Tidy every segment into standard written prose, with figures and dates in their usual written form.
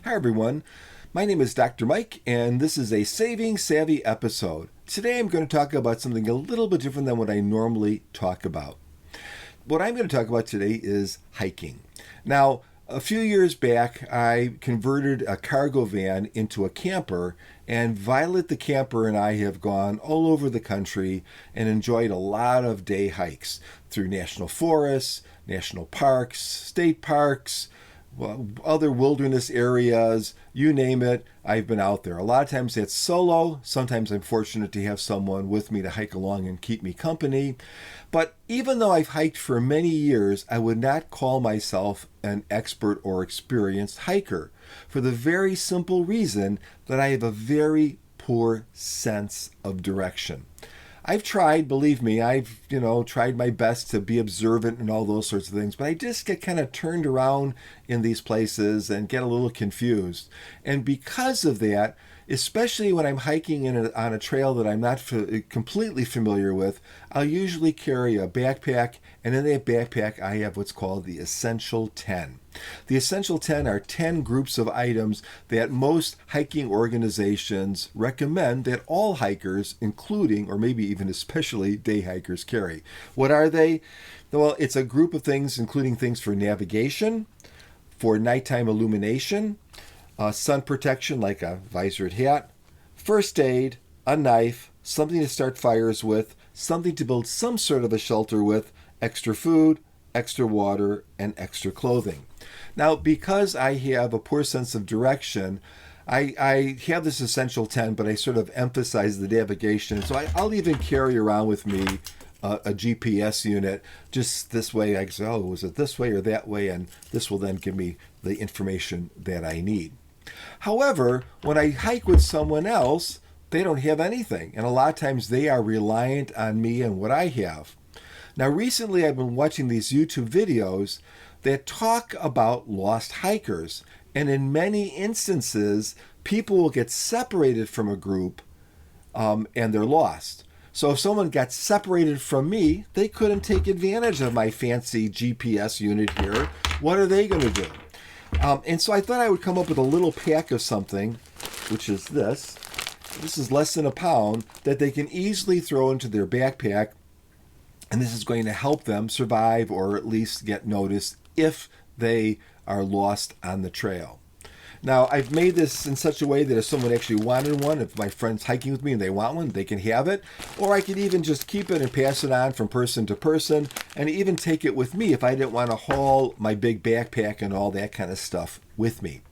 Hi, everyone. My name is Dr. Mike, and this is a Saving Savvy episode. Today, I'm going to talk about something a little bit different than what I normally talk about. What I'm going to talk about today is hiking. Now, a few years back, I converted a cargo van into a camper, and Violet the camper and I have gone all over the country and enjoyed a lot of day hikes through national forests, national parks, state parks, other wilderness areas, you name it, I've been out there. A lot of times it's solo. Sometimes I'm fortunate to have someone with me to hike along and keep me company. But even though I've hiked for many years, I would not call myself an expert or experienced hiker for the very simple reason that I have a very poor sense of direction. I've tried, believe me, I've tried my best to be observant and all those sorts of things, but I just get kind of turned around in these places and get a little confused. And because of that, especially when I'm hiking on a trail that I'm not completely familiar with, I'll usually carry a backpack, and in that backpack I have what's called the Essential 10. The Essential 10 are 10 groups of items that most hiking organizations recommend that all hikers, including or maybe even especially day hikers, carry. What are they? Well, it's a group of things including things for navigation, for nighttime illumination, sun protection like a visored hat, first aid, a knife, something to start fires with, something to build some sort of a shelter with, extra food, extra water, and extra clothing. Now, because I have a poor sense of direction, I have this Essential 10, but I sort of emphasize the navigation. So I'll even carry around with me a GPS unit. Just this way, I can say, oh, was it this way or that way? And this will then give me the information that I need. However, when I hike with someone else, they don't have anything. And a lot of times they are reliant on me and what I have. Now, recently I've been watching these YouTube videos that talk about lost hikers. And in many instances, people will get separated from a group and they're lost. So if someone got separated from me, they couldn't take advantage of my fancy GPS unit here. What are they going to do? And so I thought I would come up with a little pack of something, which is this. This is less than a pound, that they can easily throw into their backpack. And this is going to help them survive or at least get noticed if they are lost on the trail. Now, I've made this in such a way that if someone actually wanted one, if my friend's hiking with me and they want one, they can have it. Or I could even just keep it and pass it on from person to person and even take it with me if I didn't want to haul my big backpack and all that kind of stuff with me.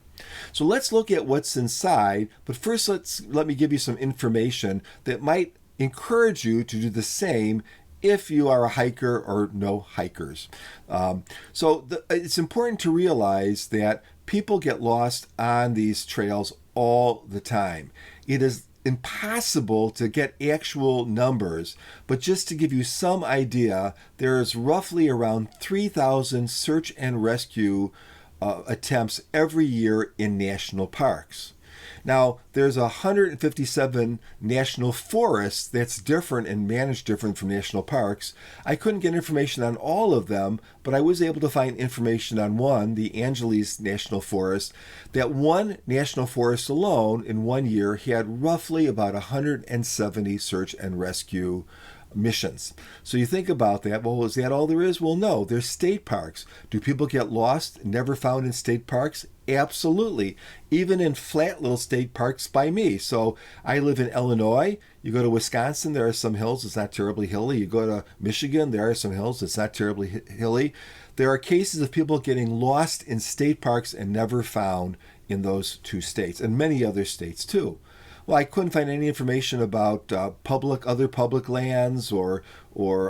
So let's look at what's inside. But first, let me give you some information that might encourage you to do the same if you are a hiker or no hikers. It's important to realize that people get lost on these trails all the time. It is impossible to get actual numbers, but just to give you some idea, there is roughly around 3,000 search and rescue attempts every year in national parks. Now, there's 157 national forests that's different and managed different from national parks. I couldn't get information on all of them, but I was able to find information on one, the Angeles National Forest. That one national forest alone in 1 year had roughly about 170 search and rescue missions. So you think about that. Well, is that all there is? Well, no. There's state parks. Do people get lost, never found in state parks? Absolutely. Even in flat little state parks by me. So I live in Illinois. You go to Wisconsin, there are some hills. It's not terribly hilly. You go to Michigan, there are some hills. It's not terribly hilly. There are cases of people getting lost in state parks and never found in those two states, and many other states too. Well, I couldn't find any information about other public lands, or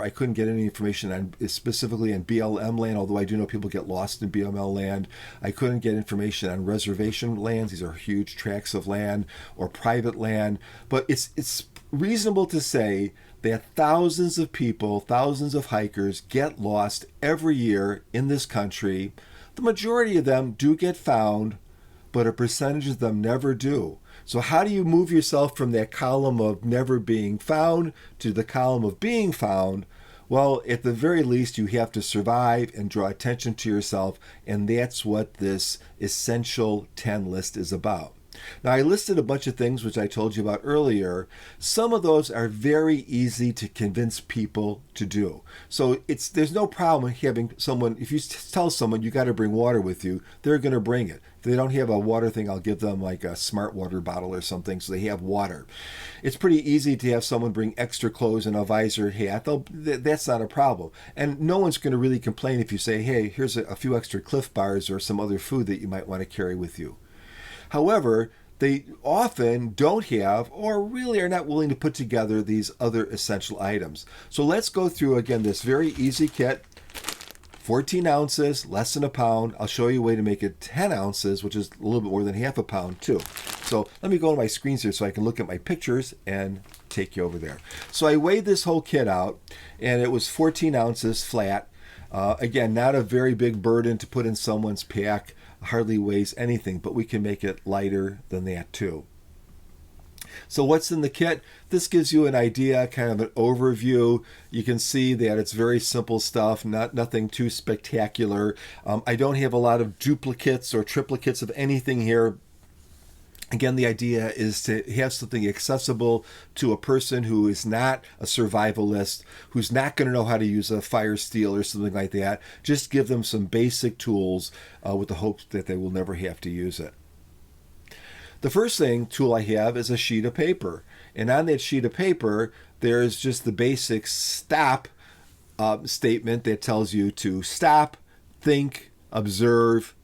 I couldn't get any information on specifically on BLM land, although I do know people get lost in BLM land. I couldn't get information on reservation lands. These are huge tracts of land, or private land. But it's reasonable to say that thousands of people, thousands of hikers get lost every year in this country. The majority of them do get found, but a percentage of them never do. So how do you move yourself from that column of never being found to the column of being found? Well, at the very least, you have to survive and draw attention to yourself, and that's what this Essential 10 list is about. Now, I listed a bunch of things which I told you about earlier. Some of those are very easy to convince people to do. So there's no problem having someone, if you tell someone you got to bring water with you, they're going to bring it. If they don't have a water thing, I'll give them like a smart water bottle or something so they have water. It's pretty easy to have someone bring extra clothes and a visor hat. That's not a problem. And no one's going to really complain if you say, hey, here's a few extra Cliff Bars or some other food that you might want to carry with you. However, they often don't have or really are not willing to put together these other essential items. So let's go through again this very easy kit. 14 ounces, less than a pound. I'll show you a way to make it 10 ounces, which is a little bit more than half a pound too. So let me go to my screens here so I can look at my pictures and take you over there. So I weighed this whole kit out and it was 14 ounces flat. Again, not a very big burden to put in someone's pack. Hardly weighs anything, but we can make it lighter than that too. So what's in the kit? This gives you an idea, kind of an overview. You can see that it's very simple stuff, nothing too spectacular. I don't have a lot of duplicates or triplicates of anything here. Again, the idea is to have something accessible to a person who is not a survivalist, who's not going to know how to use a fire steel or something like that. Just give them some basic tools with the hopes that they will never have to use it. The first tool I have is a sheet of paper. And on that sheet of paper, there's just the basic stop statement that tells you to stop, think, observe,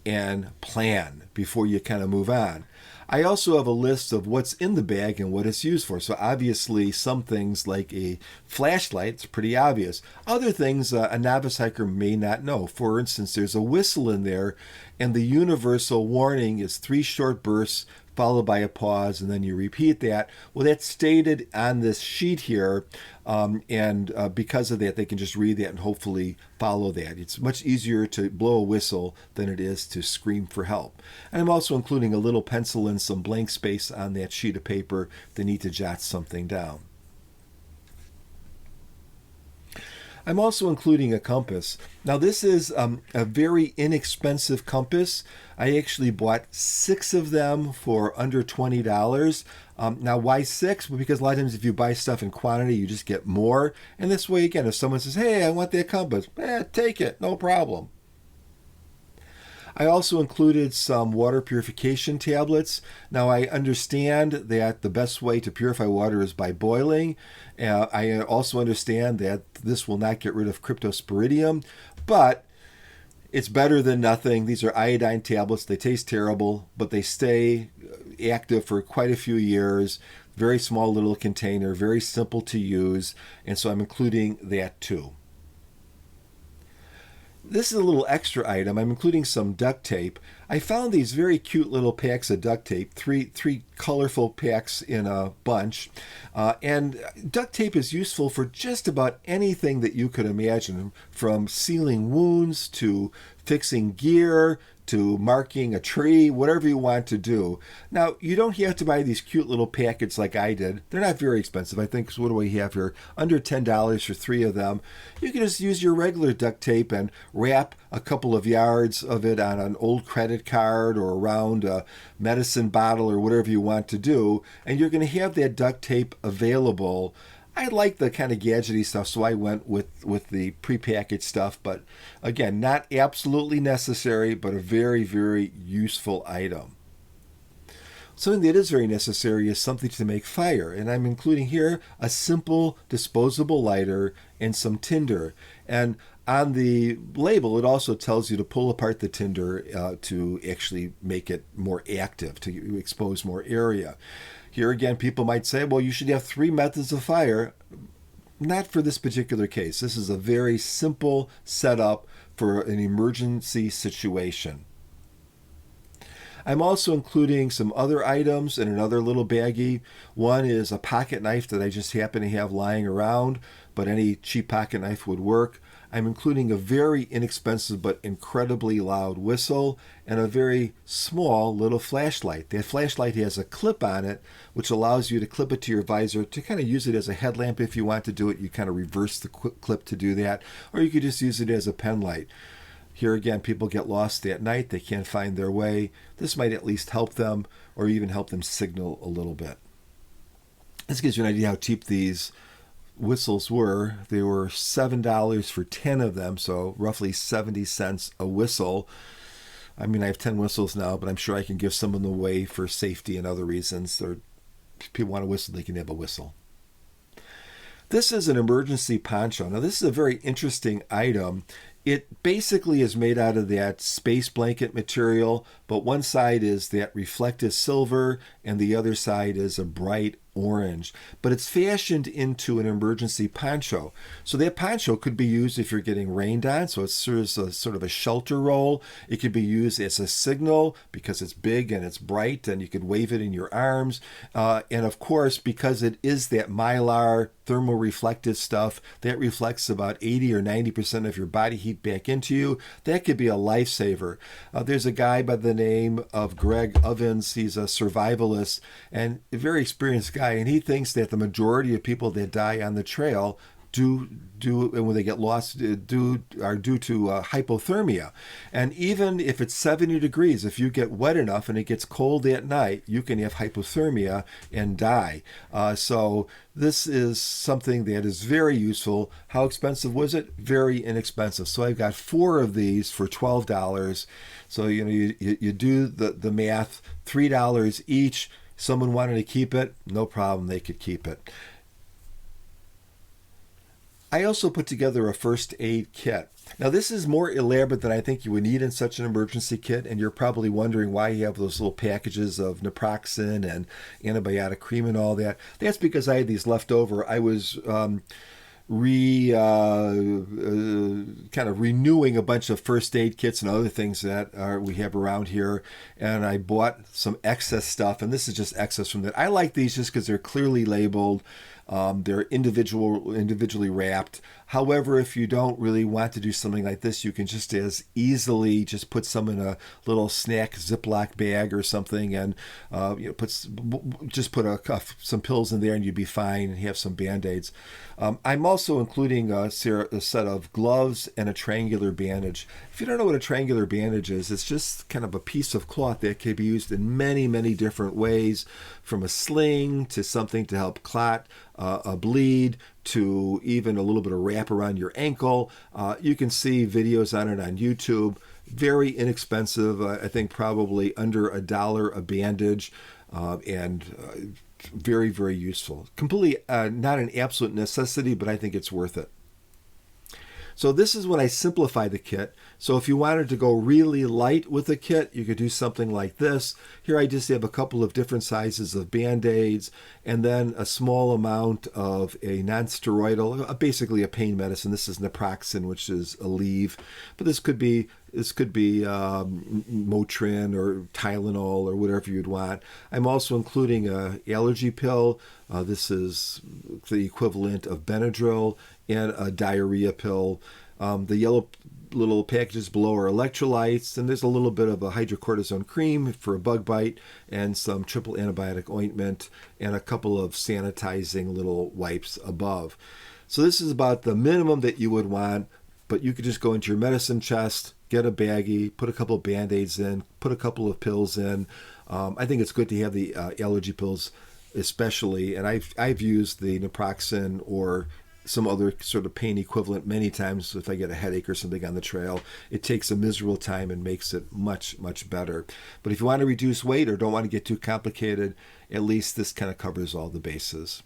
and plan before you kind of move on. I also have a list of what's in the bag and what it's used for. So obviously some things like a flashlight, it's pretty obvious. Other things a novice hiker may not know. For instance, there's a whistle in there and the universal warning is 3 short bursts followed by a pause, and then you repeat that. Well, that's stated on this sheet here, and because of that, they can just read that and hopefully follow that. It's much easier to blow a whistle than it is to scream for help. And I'm also including a little pencil and some blank space on that sheet of paper if they need to jot something down. I'm also including a compass. Now this is a very inexpensive compass. I actually bought 6 of them for under $20. Now why 6? Well, because a lot of times if you buy stuff in quantity, you just get more. And this way, again, if someone says, hey, I want that compass, take it, no problem. I also included some water purification tablets. Now, I understand that the best way to purify water is by boiling. I also understand that this will not get rid of cryptosporidium, but it's better than nothing. These are iodine tablets. They taste terrible, but they stay active for quite a few years. Very small little container, very simple to use, and so I'm including that too. This is a little extra item. I'm including some duct tape. I found these very cute little packs of duct tape, three colorful packs in a bunch. And duct tape is useful for just about anything that you could imagine, from sealing wounds to fixing gear to marking a tree, whatever you want to do. Now, you don't have to buy these cute little packets like I did. They're not very expensive. I think, what do we have here? Under $10 for 3 of them. You can just use your regular duct tape and wrap a couple of yards of it on an old credit card or around a medicine bottle or whatever you want to do, and you're going to have that duct tape available. I like the kind of gadgety stuff, so I went with the prepackaged stuff. But again, not absolutely necessary, but a very, very useful item. Something that is very necessary is something to make fire. And I'm including here a simple disposable lighter and some tinder. And on the label, it also tells you to pull apart the tinder to actually make it more active, to expose more area. Here again, people might say, well, you should have 3 methods of fire. Not for this particular case. This is a very simple setup for an emergency situation. I'm also including some other items in another little baggie. One is a pocket knife that I just happen to have lying around. but any cheap pocket knife would work. I'm including a very inexpensive but incredibly loud whistle and a very small little flashlight. That flashlight has a clip on it, which allows you to clip it to your visor to kind of use it as a headlamp if you want to do it. You kind of reverse the clip to do that, or you could just use it as a pen light. Here again, people get lost at night. They can't find their way. This might at least help them, or even help them signal a little bit. This gives you an idea how cheap these whistles were. They were $7 for 10 of them, so roughly 70 cents a whistle. I mean, I have 10 whistles now, but I'm sure I can give some of them away for safety and other reasons. Or if people want a whistle, they can have a whistle. This is an emergency poncho. Now, this is a very interesting item. It basically is made out of that space blanket material, but one side is that reflective silver and the other side is a bright orange. But it's fashioned into an emergency poncho. So that poncho could be used if you're getting rained on, so it serves as sort of a shelter role. It could be used as a signal because it's big and it's bright and you could wave it in your arms. And of course, because it is that mylar thermoreflective stuff that reflects about 80 or 90% of your body heat back into you, that could be a lifesaver. There's a guy by the name of Greg Ovens. He's a survivalist and a very experienced guy, and he thinks that the majority of people that die on the trail and when they get lost are due to hypothermia. And even if it's 70 degrees, if you get wet enough and it gets cold at night, you can have hypothermia and die. So this is something that is very useful. How expensive was it? Very inexpensive. So I've got 4 of these for $12. So you do the math, $3 each. Someone wanted to keep it, no problem, they could keep it. I also put together a first aid kit. Now, this is more elaborate than I think you would need in such an emergency kit, and you're probably wondering why you have those little packages of naproxen and antibiotic cream and all that. That's because I had these left over. I was kind of renewing a bunch of first aid kits and other things that we have around here, and I bought some excess stuff, and this is just excess from that. I like these just because they're clearly labeled. They're individually wrapped. However, if you don't really want to do something like this, you can just as easily just put some in a little snack Ziploc bag or something, and put some pills in there, and you'd be fine, and have some Band-Aids. I'm also including a set of gloves and a triangular bandage. If you don't know what a triangular bandage is, it's just kind of a piece of cloth that can be used in many, many different ways, from a sling to something to help clot a bleed, to even a little bit of wrap around your ankle. You can see videos on it on YouTube. Very inexpensive. I think probably under $1 a bandage, and very, very useful. Completely not an absolute necessity, but I think it's worth it. So this is when I simplify the kit. So if you wanted to go really light with the kit, you could do something like this. Here I just have a couple of different sizes of Band-Aids, and then a small amount of a non-steroidal, basically a pain medicine. This is naproxen, which is Aleve, but this could be Motrin or Tylenol or whatever you'd want. I'm also including an allergy pill. This is the equivalent of Benadryl, and a diarrhea pill. The yellow little packages below are electrolytes, and there's a little bit of a hydrocortisone cream for a bug bite, and some triple antibiotic ointment, and a couple of sanitizing little wipes above. So this is about the minimum that you would want, but you could just go into your medicine chest, get a baggie, put a couple of Band-Aids in, put a couple of pills in. I think it's good to have the allergy pills especially, and I've used the naproxen or some other sort of pain equivalent many times if I get a headache or something on the trail. It takes a miserable time and makes it much, much better. But if you want to reduce weight or don't want to get too complicated, at least this kind of covers all the bases.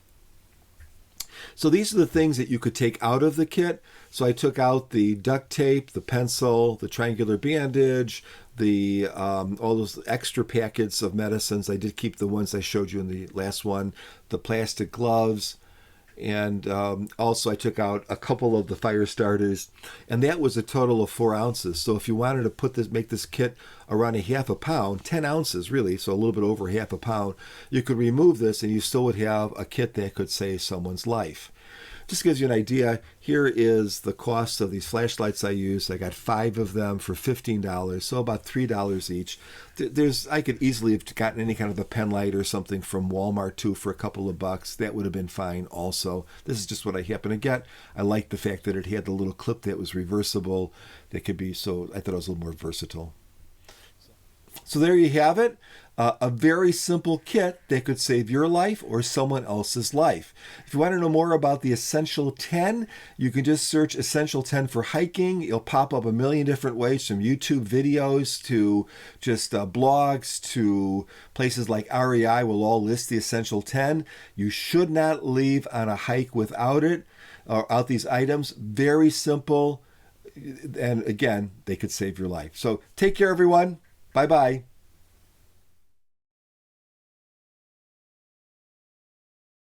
So these are the things that you could take out of the kit. So I took out the duct tape, the pencil, the triangular bandage, the all those extra packets of medicines. I did keep the ones I showed you in the last one, the plastic gloves, and also I took out a couple of the fire starters, and that was a total of 4 ounces. So if you wanted to make this kit around a half a pound, 10 ounces really, so a little bit over half a pound, you could remove this and you still would have a kit that could save someone's life. just gives you an idea. Here is the cost of these flashlights I use. I got 5 of them for $15, so about $3 each. I could easily have gotten any kind of a pen light or something from Walmart too for a couple of bucks. That would have been fine also. This is just what I happen to get. I like the fact that it had the little clip that was reversible. That could be, so I thought it was a little more versatile. So there you have it. A very simple kit that could save your life or someone else's life. If you want to know more about the Essential 10, you can just search Essential 10 for hiking. It'll pop up a million different ways, from YouTube videos to just blogs to places like REI will all list the Essential 10. You should not leave on a hike without it, or without these items. Very simple. And again, they could save your life. So take care, everyone. Bye-bye.